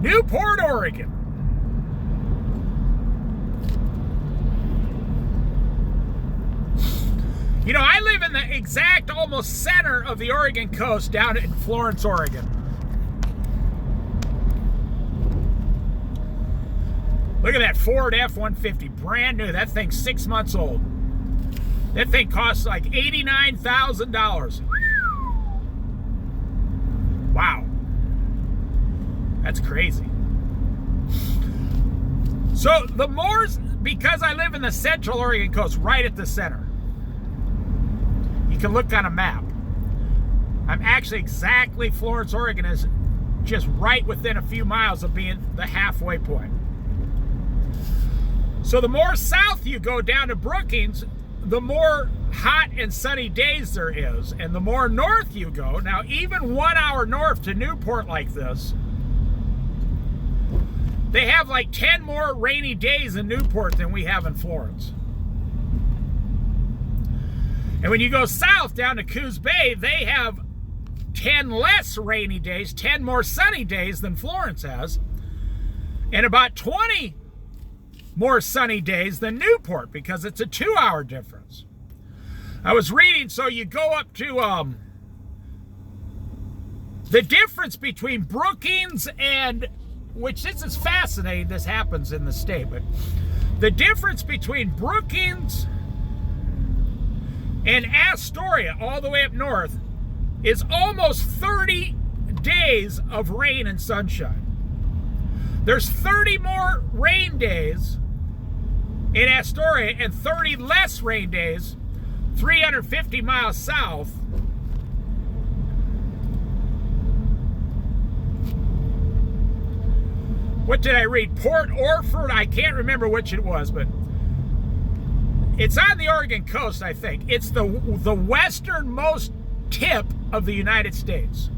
Newport, Oregon. You know, I live in the exact almost center of the Oregon coast down in Florence, Oregon. Look at that Ford F-150, brand new. That thing's 6 months old. That thing costs like $89,000. Wow. That's crazy. So the Moors, because I live in the central Oregon coast, right at the center. You can look on a map. I'm actually exactly, Florence, Oregon is just right within a few miles of being the halfway point. So the more south you go down to Brookings, the more hot and sunny days there is. And the more north you go, now even 1 hour north to Newport like this, they have like 10 more rainy days in Newport than we have in Florence. And when you go south down to Coos Bay, they have 10 less rainy days, 10 more sunny days than Florence has, and about 20 more sunny days than Newport, because it's a 2 hour difference. I was reading, so you go up to the difference between Brookings and, which this is fascinating, this happens in the state, but the difference between Brookings and Astoria, all the way up north, is almost 30 days of rain and sunshine. There's 30 more rain days in Astoria and 30 less rain days 350 miles south. What did I read? Port Orford? I can't remember which it was, but it's on the Oregon coast, I think. It's the westernmost tip of the United States.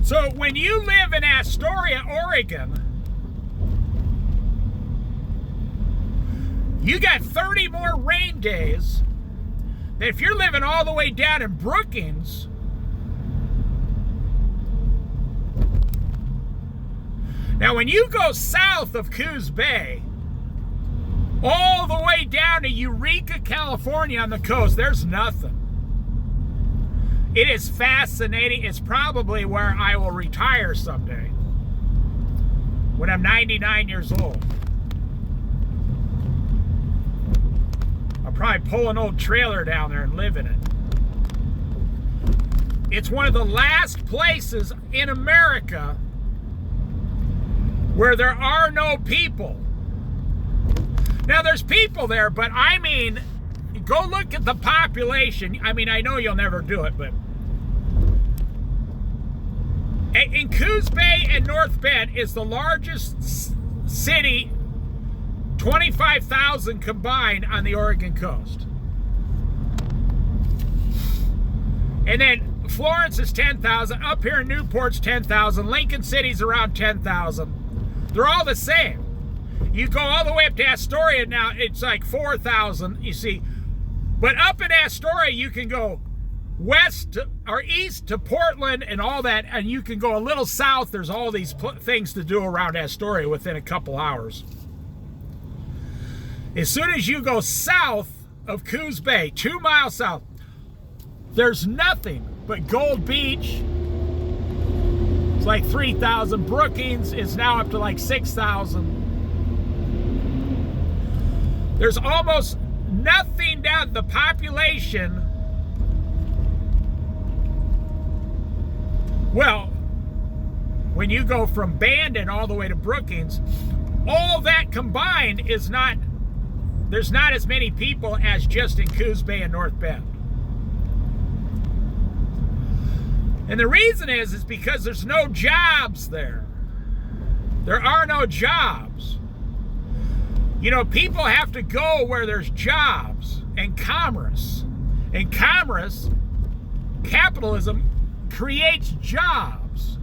So when you live in Astoria, Oregon, you got 30 more rain days. If you're living all the way down in Brookings, now when you go south of Coos Bay, all the way down to Eureka, California on the coast, there's nothing. It is fascinating. It's probably where I will retire someday, when I'm 99 years old. I'll probably pull an old trailer down there and live in it. It's one of the last places in America where there are no people. Now there's people there, but I mean, go look at the population. I mean, I know you'll never do it, but in Coos Bay and North Bend is the largest city, 25,000 combined on the Oregon coast. And then Florence is 10,000. Up here in Newport's 10,000. Lincoln City's around 10,000. They're all the same. You go all the way up to Astoria now, it's like 4,000, you see. But up in Astoria, you can go west or east to Portland and all that, and you can go a little south. There's all these things to do around Astoria within a couple hours. As soon as you go south of Coos Bay, 2 miles south, there's nothing but Gold Beach. It's like 3,000. Brookings is now up to like 6,000. There's almost nothing down. The population, well, when you go from Bandon all the way to Brookings, all that combined is not, there's not as many people as just in Coos Bay and North Bend. And the reason is because there's no jobs there. There are no jobs. You know, people have to go where there's jobs and commerce. And commerce, capitalism, creates jobs.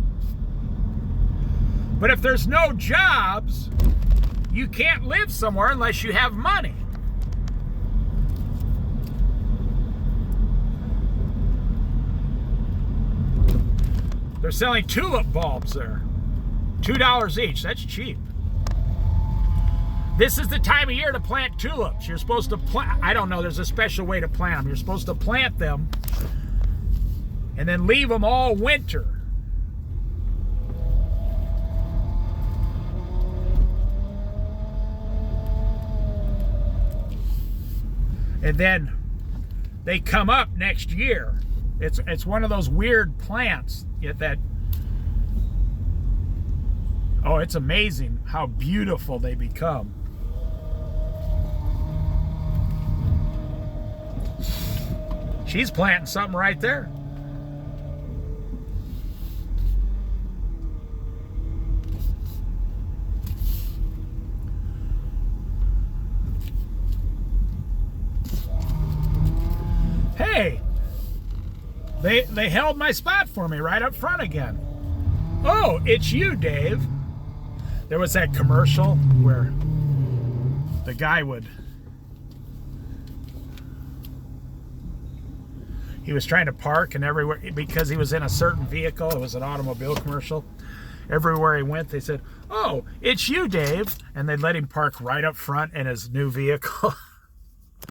But if there's no jobs, you can't live somewhere unless you have money. They're selling tulip bulbs there. $2 each. That's cheap. This is the time of year to plant tulips. You're supposed to plant, I don't know, there's a special way to plant them. You're supposed to plant them and then leave them all winter. And then they come up next year. It's one of those weird plants that, oh, it's amazing how beautiful they become. She's planting something right there. Hey, they held my spot for me right up front again. Oh, it's you, Dave. There was that commercial where the guy he was trying to park, and everywhere, because he was in a certain vehicle, it was an automobile commercial, everywhere he went they said, oh, it's you, Dave, and they let him park right up front in his new vehicle.